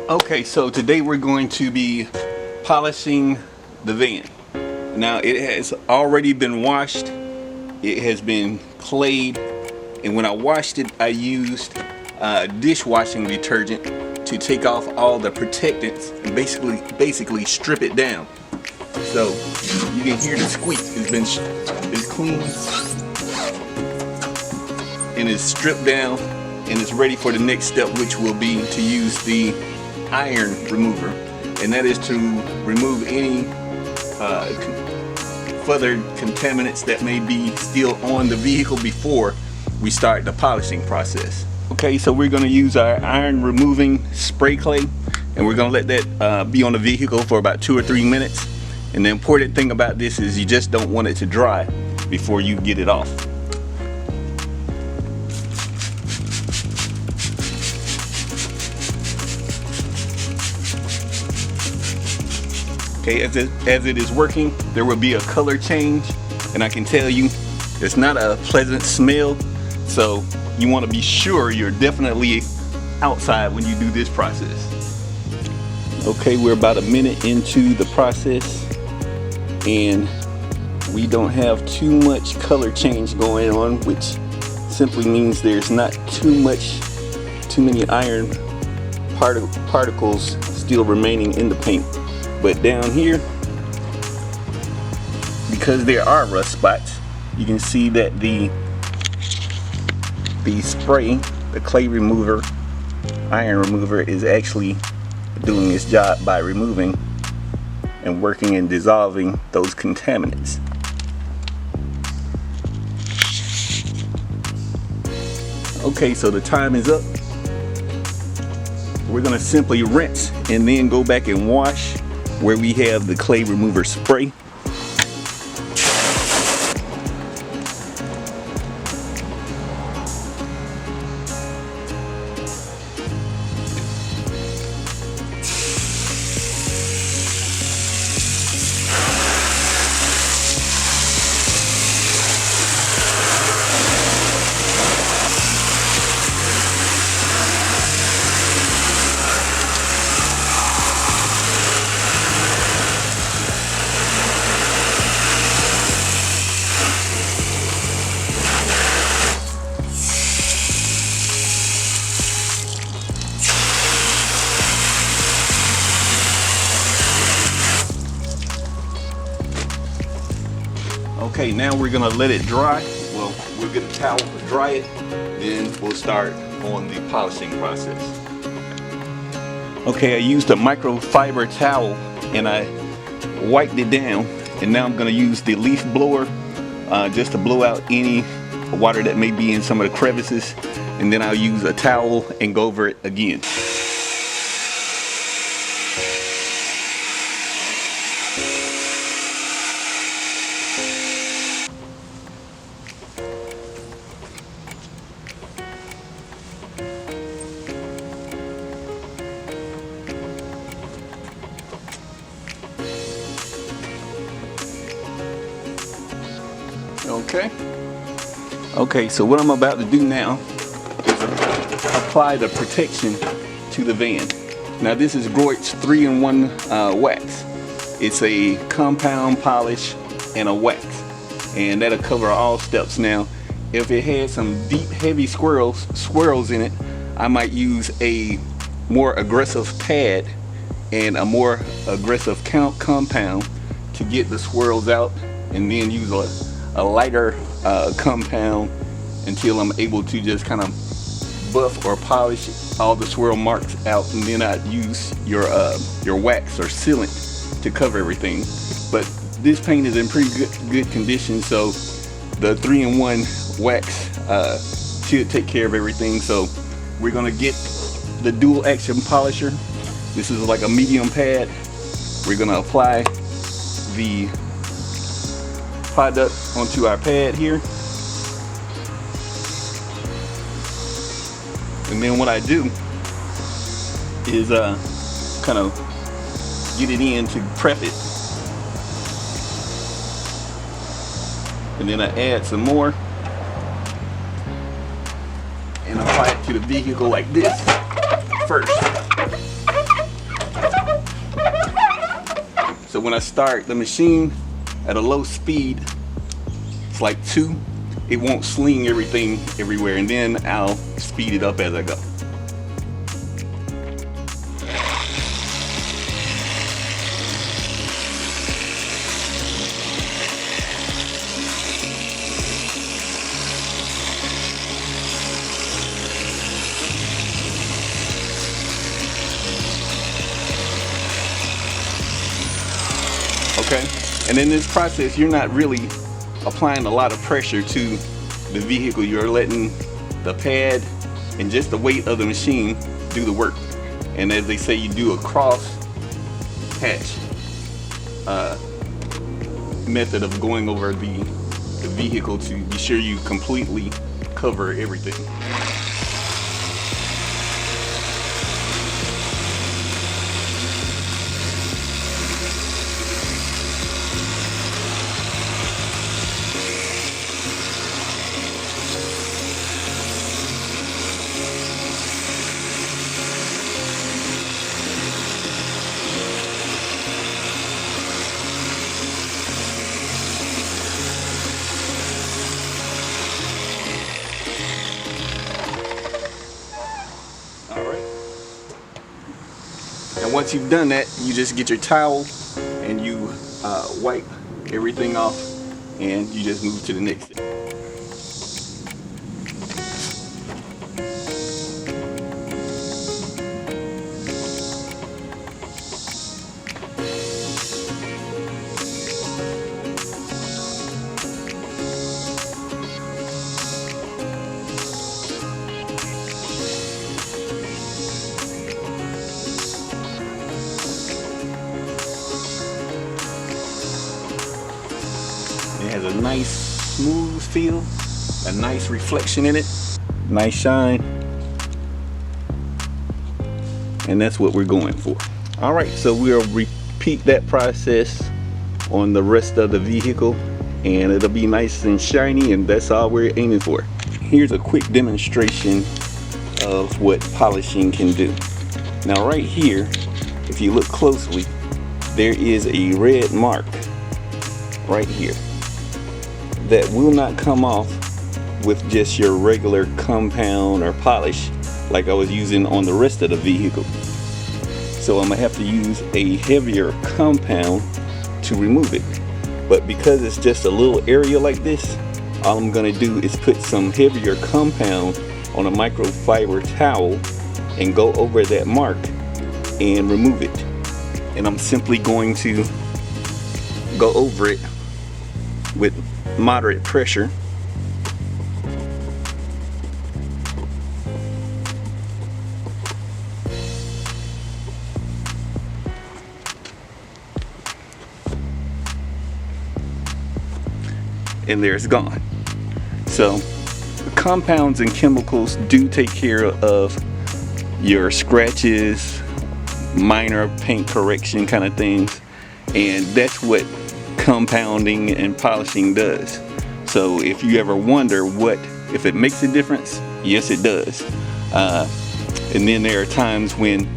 Okay, so today we're going to be polishing the van. Now it has already been washed, it has been clayed, and when I washed it I used dishwashing detergent to take off all the protectants and basically strip it down. So you can hear the squeak. It's clean and it's stripped down and it's ready for the next step, which will be to use the iron remover, and that is to remove any further contaminants that may be still on the vehicle before we start the polishing process. Okay, so we're going to use our iron removing spray clay, and we're going to let that be on the vehicle for about 2 or 3 minutes. And the important thing about this is you just don't want it to dry before you get it off. Okay, as it is working, there will be a color change, and I can tell you it's not a pleasant smell, so you want to be sure you're definitely outside when you do this process. Okay, we're about a minute into the process and we don't have too much color change going on, which simply means there's not too many iron particles still remaining in the paint. But down here, because there are rust spots, you can see that the spray, the clay remover, iron remover, is actually doing its job by removing and working and dissolving those contaminants. Okay, so the time is up. We're gonna simply rinse and then go back and wash where we have the clay remover spray. Okay, now we're gonna let it dry. Well, we'll get a towel to dry it, then we'll start on the polishing process. Okay, I used a microfiber towel and I wiped it down, and now I'm gonna use the leaf blower just to blow out any water that may be in some of the crevices, and then I'll use a towel and go over it again. Okay, so what I'm about to do now is apply the protection to the van. Now this is Groit's 3-in-1 wax. It's a compound polish and a wax, and that'll cover all steps. Now if it had some deep heavy swirls in it, I might use a more aggressive pad and a more aggressive compound to get the swirls out, and then use a lighter compound until I'm able to just kind of buff or polish all the swirl marks out, and then I'd use your wax or sealant to cover everything. But this paint is in pretty good condition, so the 3-in-1 wax should take care of everything. So we're gonna get the dual action polisher. This is like a medium pad. We're gonna apply the product onto our pad here, and then what I do is kind of get it in to prep it, and then I add some more and apply it to the vehicle like this first. So when I start the machine at a low speed, it's like 2, it won't sling everything everywhere, and then I'll speed it up as I go. Okay, and in this process you're not really applying a lot of pressure to the vehicle. You're letting the pad and just the weight of the machine do the work. And as they say, you do a cross hatch method of going over the vehicle to be sure you completely cover everything. And once you've done that, you just get your towel and you wipe everything off, and you just move to the next step. It has a nice smooth feel, a nice reflection in it, nice shine, and that's what we're going for. All right, so we'll repeat that process on the rest of the vehicle, and it'll be nice and shiny, and that's all we're aiming for. Here's a quick demonstration of what polishing can do. Now right here, if you look closely, there is a red mark right here that will not come off with just your regular compound or polish like I was using on the rest of the vehicle. So I'm gonna have to use a heavier compound to remove it. But because it's just a little area like this, all I'm gonna do is put some heavier compound on a microfiber towel and go over that mark and remove it. And I'm simply going to go over it with moderate pressure. And there it's gone. So the compounds and chemicals do take care of your scratches, minor paint correction kind of things, and that's what compounding and polishing does. So if you ever wonder if it makes a difference, yes it does. And then there are times when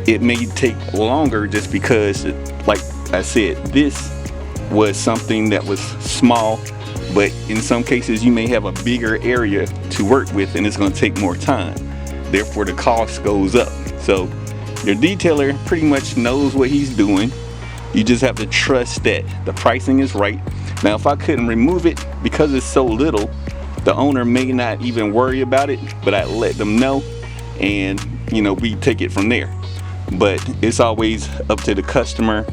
it may take longer just because, like I said, this was something that was small, but in some cases you may have a bigger area to work with and it's going to take more time, therefore the cost goes up. So your detailer pretty much knows what he's doing. You just have to trust that the pricing is right. Now if I couldn't remove it because it's so little, the owner may not even worry about it, but I let them know, and we take it from there. But it's always up to the customer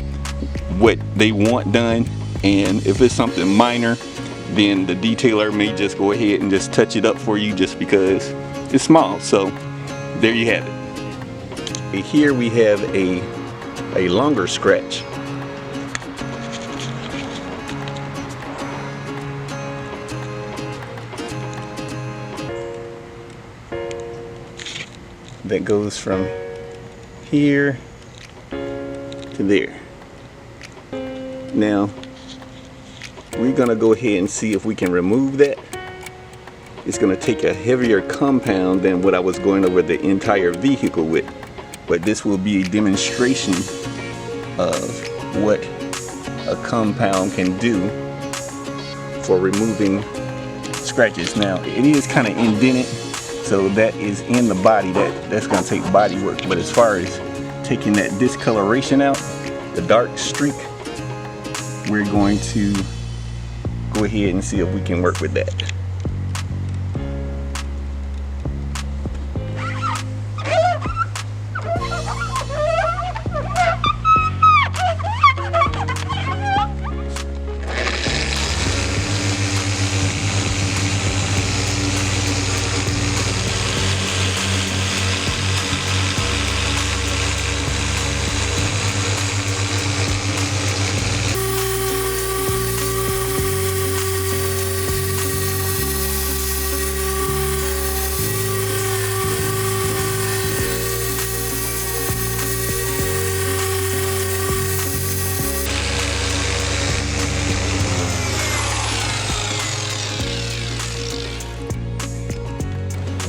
what they want done, and if it's something minor, then the detailer may just go ahead and just touch it up for you just because it's small. So there you have it. Here we have a longer scratch. That goes from here to there. Now we're gonna go ahead and see if we can remove that. It's gonna take a heavier compound than what I was going over the entire vehicle with, but this will be a demonstration of what a compound can do for removing scratches. Now it is kind of indented, so that is in the body, that's going to take body work. But as far as taking that discoloration out, the dark streak, we're going to go ahead and see if we can work with that.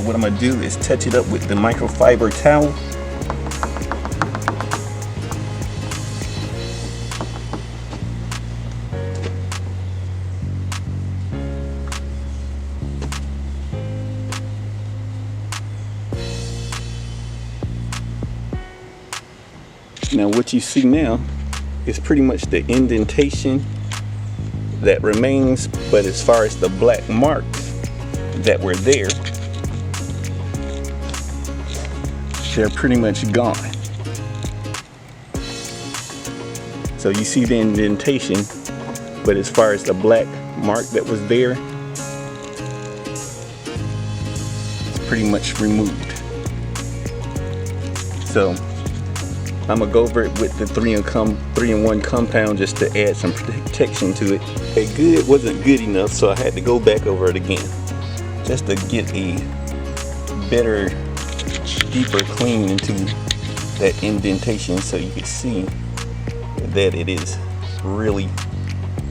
What I'm going to do is touch it up with the microfiber towel. Now what you see now is pretty much the indentation that remains, but as far as the black marks that were there, they're pretty much gone. So you see the indentation, but as far as the black mark that was there, it's pretty much removed. So I'm gonna go over it with the 3-in-1 compound just to add some protection to it. A good wasn't good enough, so I had to go back over it again just to get a better, deeper clean into that indentation, so you can see that it is really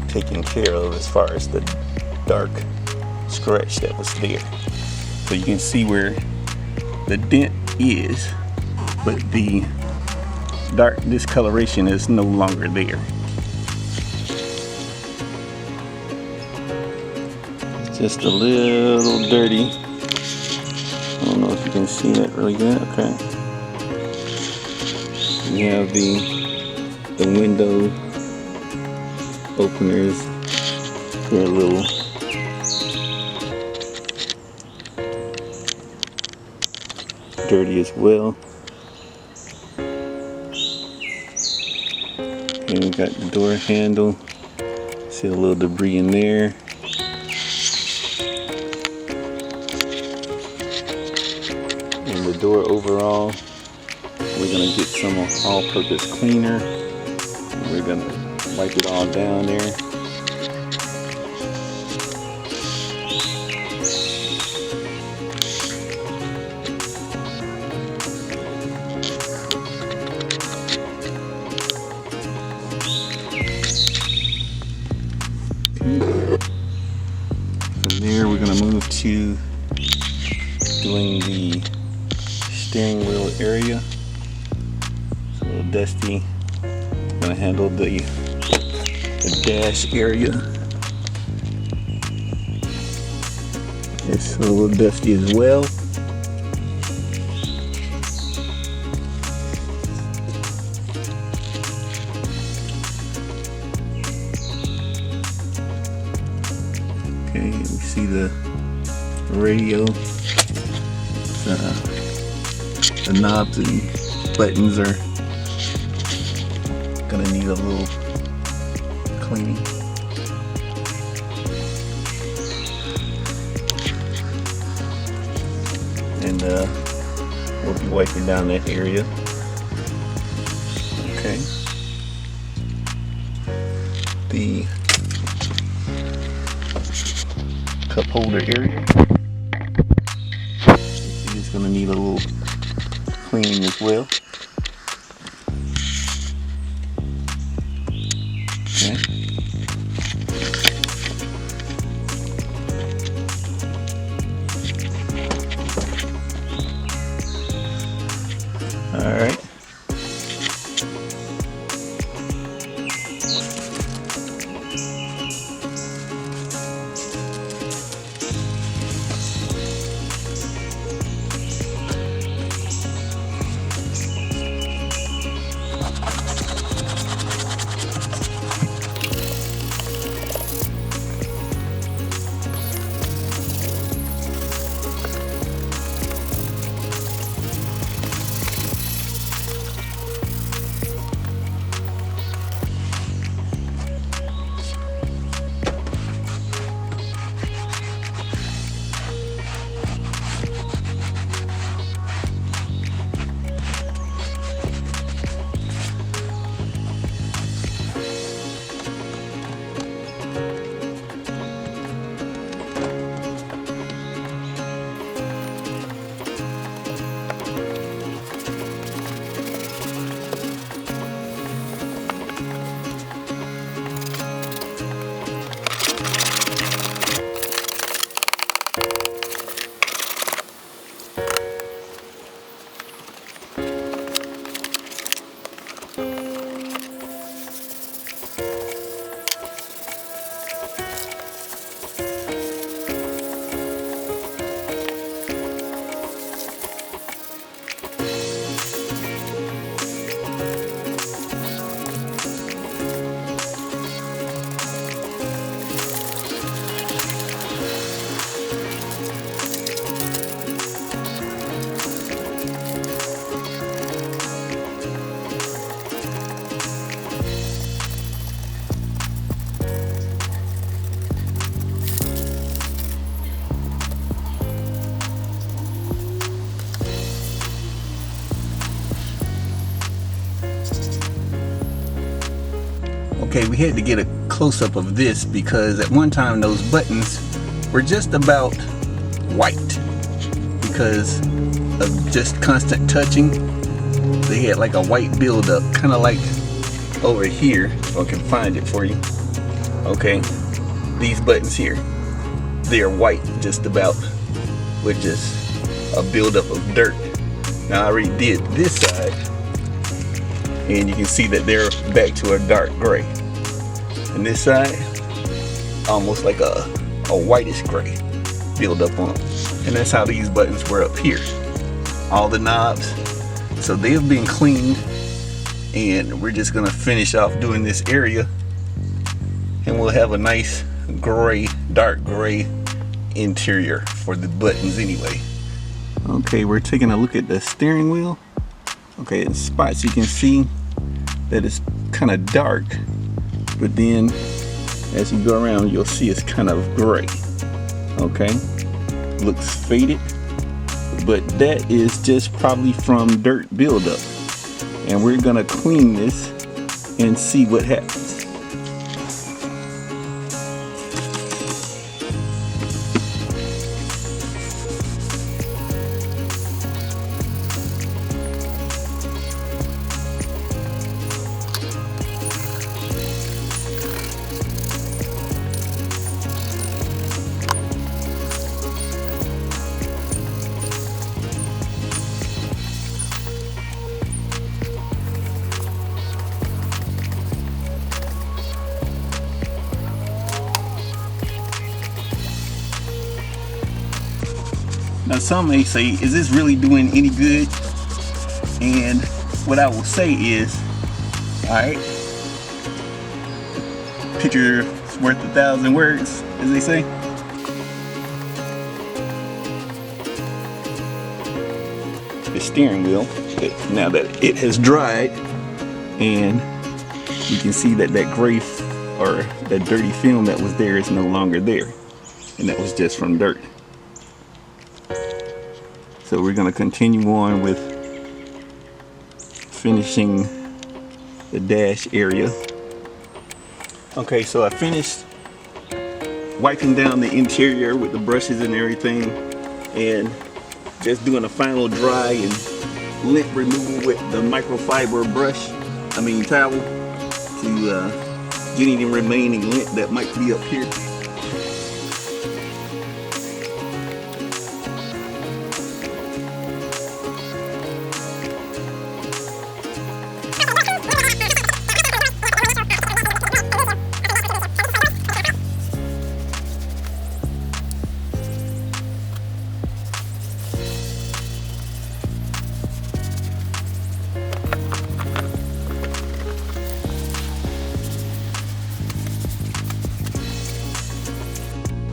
taken care of as far as the dark scratch that was there. So you can see where the dent is, but the dark discoloration is no longer there. It's just a little dirty. I don't know if you can see that really good. Okay. We have the window openers. They're a little dirty as well. And we got the door handle. See a little debris in there. And the door overall, we're gonna get some all-purpose cleaner. And we're gonna wipe it all down there. From there, we're gonna move to doing the steering wheel area. It's a little dusty. I'm gonna handle the dash area. It's a little dusty as well. Okay, we see the radio. The knobs and buttons are gonna need a little cleaning. And we'll be wiping down that area. Okay. The cup holder area. It's gonna need a little cleaning as well. Okay. All right. Okay, we had to get a close-up of this because at one time those buttons were just about white because of just constant touching. They had like a white buildup, kind of like over here, if I can find it for you. Okay, these buttons here, they are white just about, with just a buildup of dirt. Now I already did this side, and you can see that they're back to a dark gray. And this side, almost like a whitish gray buildup on them. And that's how these buttons were up here. All the knobs. So they've been cleaned, and we're just gonna finish off doing this area, and we'll have a nice gray, dark gray interior for the buttons anyway. Okay, we're taking a look at the steering wheel. Okay, in spots you can see that it's kind of dark, but then as you go around you'll see it's kind of gray. Okay, looks faded, but that is just probably from dirt buildup, and we're gonna clean this and see what happens. Now some may say, is this really doing any good? And what I will say is, alright, picture's worth 1,000 words, as they say. The steering wheel, now that it has dried, and you can see that that gray or that dirty film that was there is no longer there, and that was just from dirt. So we're going to continue on with finishing the dash area. Okay, so I finished wiping down the interior with the brushes and everything, and just doing a final dry and lint removal with the microfiber towel to get any remaining lint that might be up here.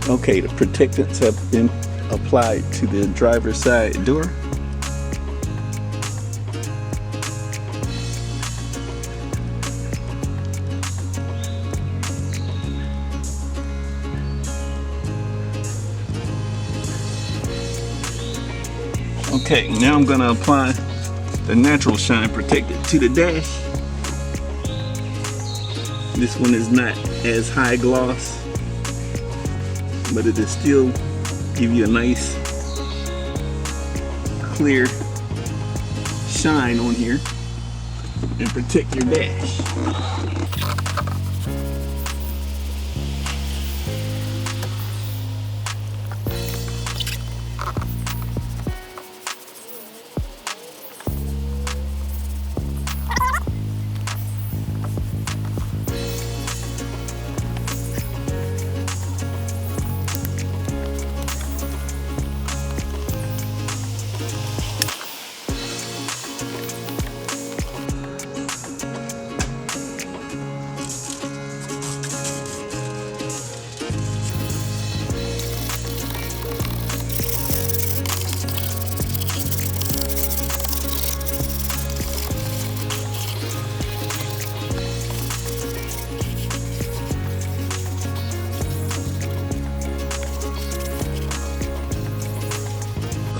Okay, the protectants have been applied to the driver's side door. Okay, now I'm going to apply the natural shine protectant to the dash. This one is not as high gloss, but it will still give you a nice clear shine on here and protect your dash.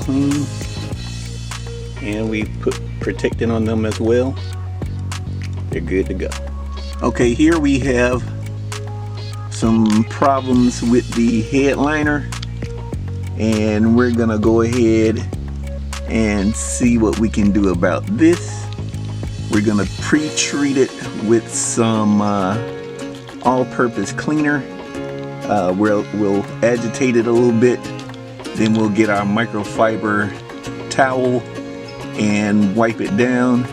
Clean, and we put protectant on them as well. They're good to go. Okay, here we have some problems with the headliner, and we're gonna go ahead and see what we can do about this. We're gonna pre-treat it with some all-purpose cleaner. We'll agitate it a little bit, then we'll get our microfiber towel and wipe it down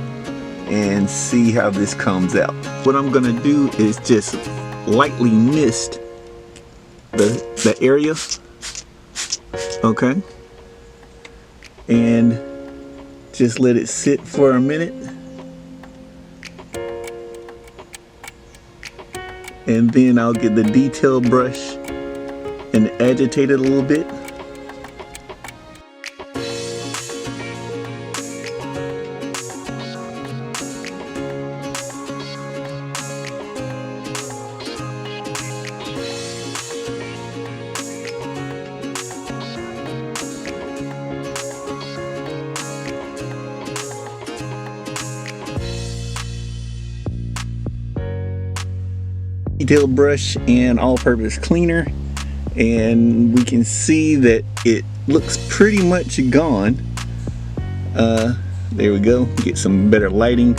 and see how this comes out. What I'm gonna do is just lightly mist the area, okay, and just let it sit for a minute, and then I'll get the detail brush and agitate it a little bit. Detail brush and all-purpose cleaner, and we can see that it looks pretty much gone. There we go, get some better lighting.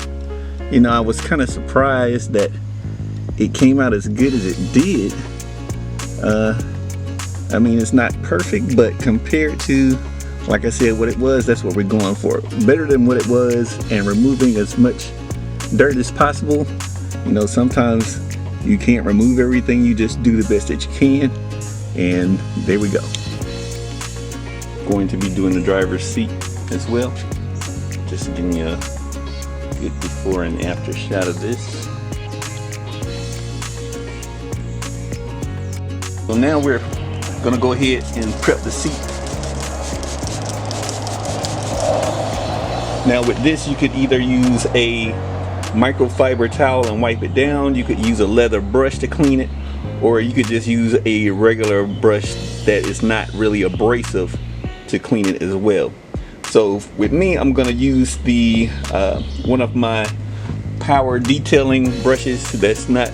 You know, I was kind of surprised that it came out as good as it did. I mean, it's not perfect, but compared to, like I said, what it was, that's what we're going for. Better than what it was, and removing as much dirt as possible. You know, sometimes you can't remove everything, you just do the best that you can, and there we go. Going to be doing the driver's seat as well. Just giving you a good before and after shot of this. So now we're gonna go ahead and prep the seat. Now with this, you could either use a microfiber towel and wipe it down, you could use a leather brush to clean it, or you could just use a regular brush that is not really abrasive to clean it as well. So with me, I'm gonna use the one of my power detailing brushes that's not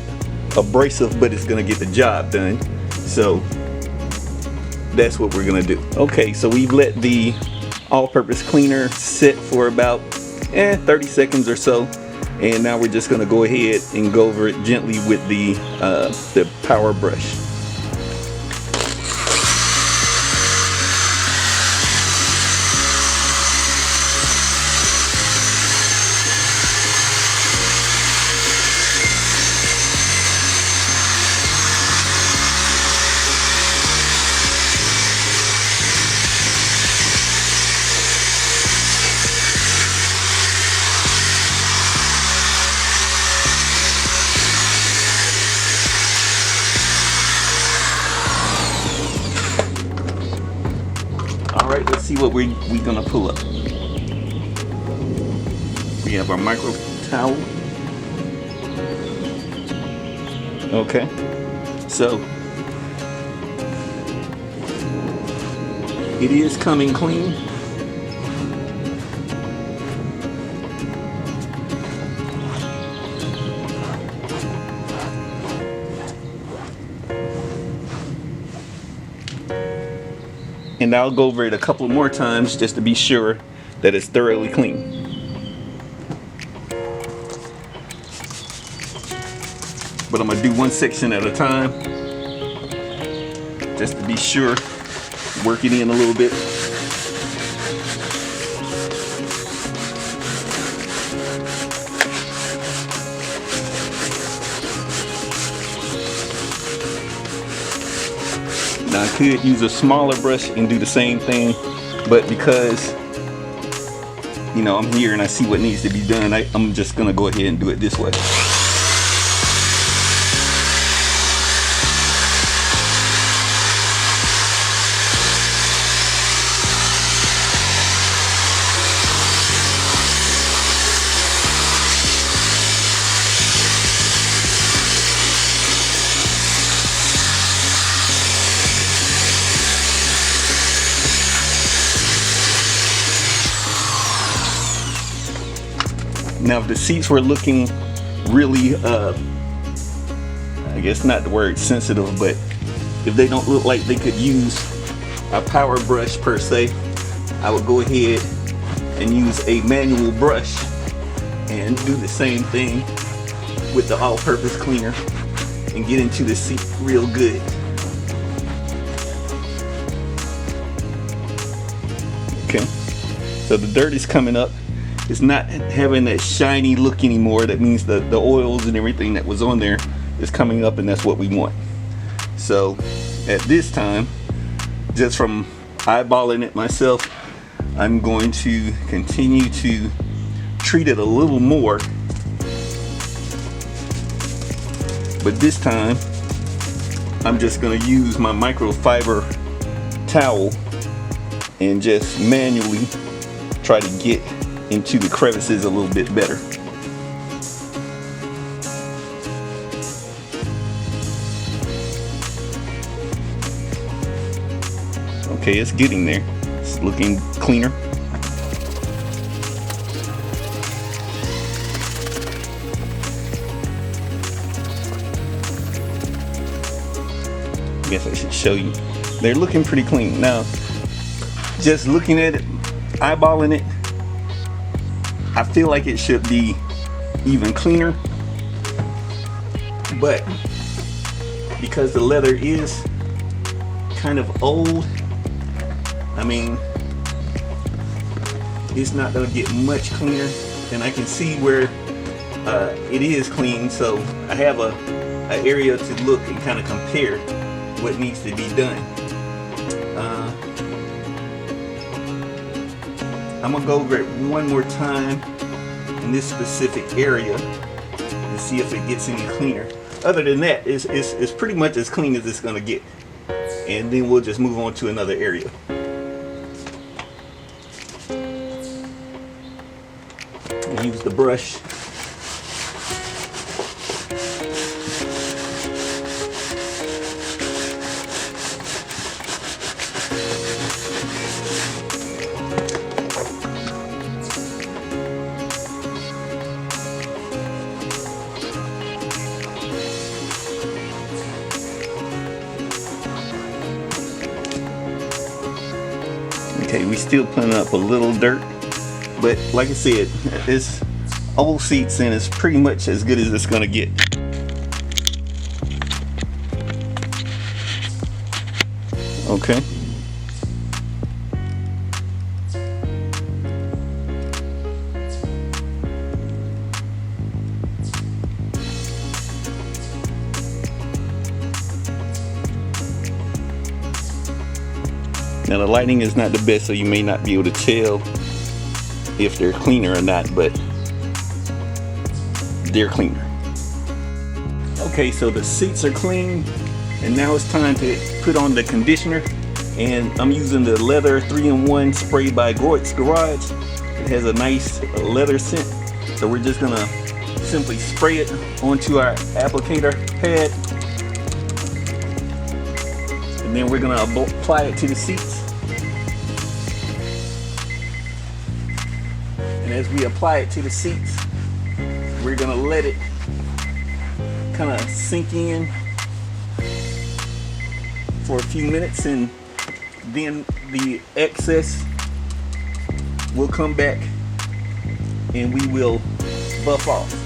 abrasive, but it's gonna get the job done. So that's what we're gonna do. Okay, so we've let the all-purpose cleaner sit for about 30 seconds or so. And now we're just going to go ahead and go over it gently with the power brush. Alright, let's see what we're gonna pull up. We have our micro towel. Okay, so it is coming clean. And I'll go over it a couple more times just to be sure that it's thoroughly clean. But I'm gonna do one section at a time just to be sure. Work it in a little bit. Now I could use a smaller brush and do the same thing, but because, you know, I'm here and I see what needs to be done, I'm just gonna go ahead and do it this way. Now if the seats were looking really I guess not the word sensitive, but if they don't look like they could use a power brush per se, I would go ahead and use a manual brush and do the same thing with the all-purpose cleaner and get into the seat real good. Okay, so the dirt is coming up. It's not having that shiny look anymore. That means the oils and everything that was on there is coming up, and that's what we want. So at this time, just from eyeballing it myself, I'm going to continue to treat it a little more, but this time I'm just going to use my microfiber towel and just manually try to get into the crevices a little bit better. Okay, it's getting there. It's looking cleaner. I guess I should show you. They're looking pretty clean. Now, just looking at it, eyeballing it, I feel like it should be even cleaner. But because the leather is kind of old, I mean, it's not going to get much cleaner, and I can see where it is clean, so I have an area to look and kind of compare what needs to be done. I'm going to go over it one more time in this specific area to see if it gets any cleaner. Other than that, it's pretty much as clean as it's going to get, and then we'll just move on to another area. Use the brush. Okay, we still putting up a little dirt, but like I said, it's old seats and it's pretty much as good as it's gonna get. Okay. Now the lighting is not the best, so you may not be able to tell if they're cleaner or not, but they're cleaner. Okay, so the seats are clean, and now it's time to put on the conditioner. And I'm using the leather 3-in-1 spray by Groit's Garage. It has a nice leather scent, so we're just gonna simply spray it onto our applicator pad, and then we're gonna apply it to the seats. And as we apply it to the seats, we're gonna let it kind of sink in for a few minutes, and then the excess will come back and we will buff off.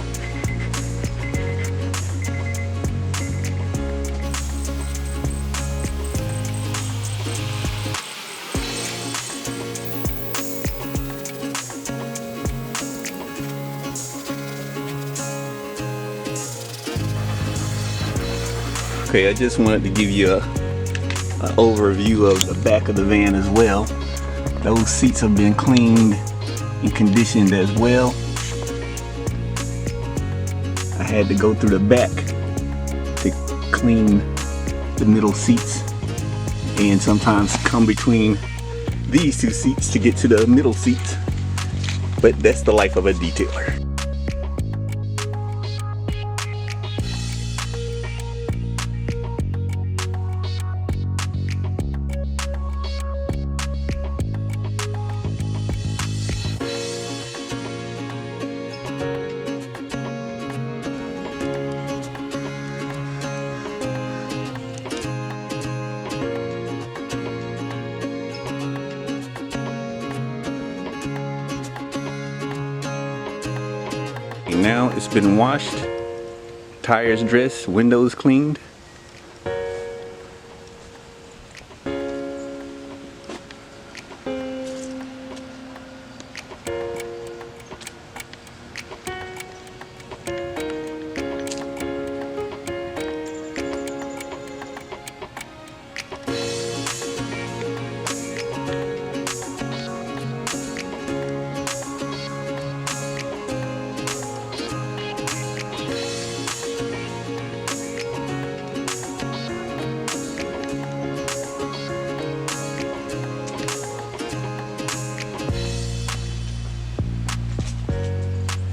Okay, I just wanted to give you an overview of the back of the van as well. Those seats have been cleaned and conditioned as well. I had to go through the back to clean the middle seats, and sometimes come between these two seats to get to the middle seats, but that's the life of a detailer. Now it's been washed, tires dressed, windows cleaned.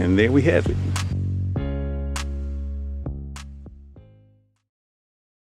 And there we have it.